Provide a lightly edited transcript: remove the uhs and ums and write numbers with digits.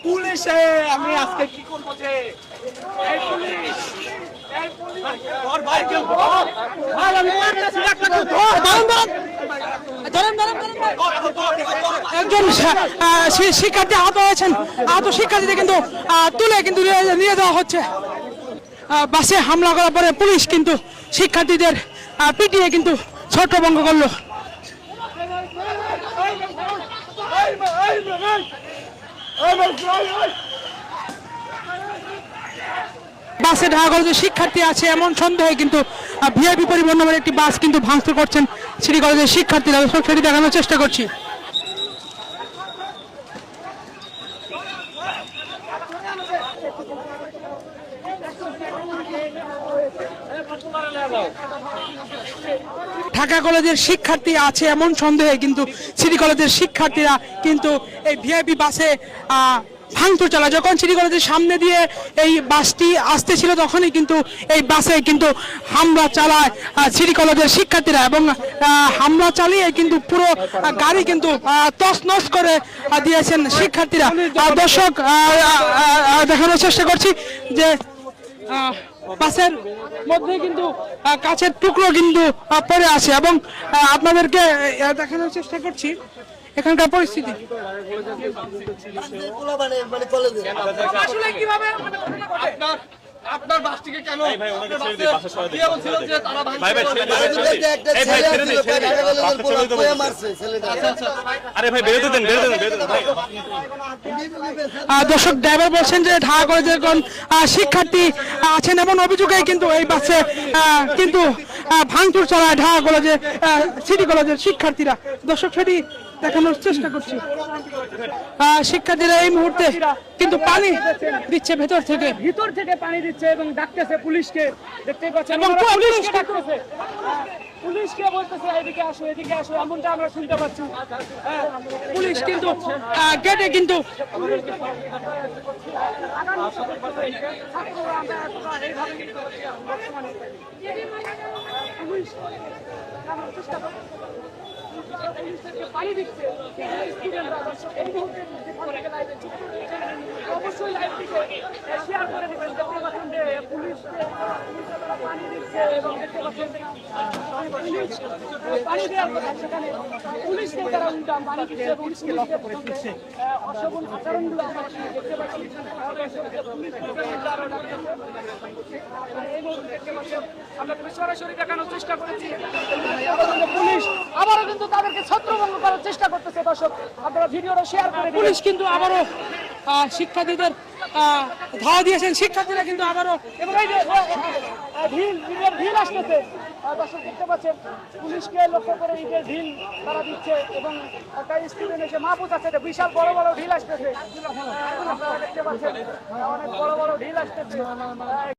পুলিশে আমি আজকে কি করবো যে এই পুলিশ তোর ভাই কেউ একজন শিক্ষার্থী আহত হয়েছেন। আহত শিক্ষার্থীদের কিন্তু তুলে কিন্তু নিয়ে যাওয়া হচ্ছে। বাসে হামলা করার পরে পুলিশ কিন্তু শিক্ষার্থীদের পিটিয়ে কিন্তু ছত্রভঙ্গ করলো। বাসে ঢাকা কলেজের শিক্ষার্থী আছে এমন সন্দেহে কিন্তু ভিআইপি পরিবহন নামের একটি বাস কিন্তু ভাঙচুর করছেন সিটি কলেজের শিক্ষার্থীরা। সেটি দেখানোর চেষ্টা করছি। ঢাকা কলেজের শিক্ষার্থী আছে এমন সন্দেহে কিন্তু সিটি কলেজের শিক্ষার্থীরা কিন্তু এই ভিআইপি বাসে ভাঙচুর চালায়। যখন সিটি কলেজের সামনে দিয়ে এই বাসটি আসতেছিল তখনই কিন্তু এই বাসে কিন্তু হামলা চালায় সিটি কলেজের শিক্ষার্থীরা এবং হামলা চালিয়ে কিন্তু পুরো গাড়ি কিন্তু তছনছ করে দিয়েছেন শিক্ষার্থীরা। দর্শক দেখানোর চেষ্টা করছি যে বাসের মধ্যে কিন্তু কাছের টুকরো কিন্তু পড়ে আছে এবং আপনাদেরকে দেখানোর চেষ্টা করছি এখানকার পরিস্থিতি। আপনার বাসটিকে কেন দর্শক ড্রাইভার বলছেন যে ঢাকা কলেজের কোন শিক্ষার্থী আছেন এমন অভিযোগে কিন্তু এই বাসে কিন্তু ভাঙচুর চালায় ঢাকা কলেজে সিটি কলেজের শিক্ষার্থীরা। দর্শক সেটি দেখানোর চেষ্টা করছি। শিক্ষার্থীরা এই মুহূর্তে কিন্তু পানি দিচ্ছে ভিতর থেকে পানি দিচ্ছে এবং ডাকতেছে পুলিশকে, দেখতে পাচ্ছেন এবং পুলিশকে বলতেছে এদিকে আসো এমনটা আমরা শুনতে পাচ্ছি। পুলিশ কিন্তু গেটে কিন্তু পানি দিচ্ছে অবশ্যই লাইভটিকে শেয়ার করে দেবেন। দেখতে পাচ্ছেন যে পুলিশকে পানি দিচ্ছে এবং দেখতে পাচ্ছেন পানি দেওয়ার কথা সেখানে পুলিশকে তারা উল্টা পানি দিচ্ছে এবং পুলিশকে লক্ষ্য করে দিচ্ছে অশোভন আচরণগুলো আমরা দেখতে পাচ্ছি। এই মুহূর্তে দেখতে পাচ্ছেন আমরা সরাসরি দেখানোর চেষ্টা করেছি। পুলিশ আবারও কিন্তু তাদেরকে ছত্রভঙ্গ করার চেষ্টা করতেছে। দর্শক আপনারা ভিডিওটা শেয়ার করে পুলিশ কিন্তু আবারও শিক্ষার্থীদের ধাওয়া দিয়েছেন। শিক্ষার্থীরা কিন্তু আবারও এবং এই যে ঢিল আসতেছে দর্শক দেখতে পাচ্ছেন পুলিশকে লক্ষ্য করে এই যে ঢিল তারা দিচ্ছে এবং একটা স্টুডেন্ট এসে মাহফুজ আছে বিশাল বড় বড় ঢিল আসতেছে। আপনারা দেখতে পাচ্ছেন অনেক বড় বড় ঢিল আসতেছে।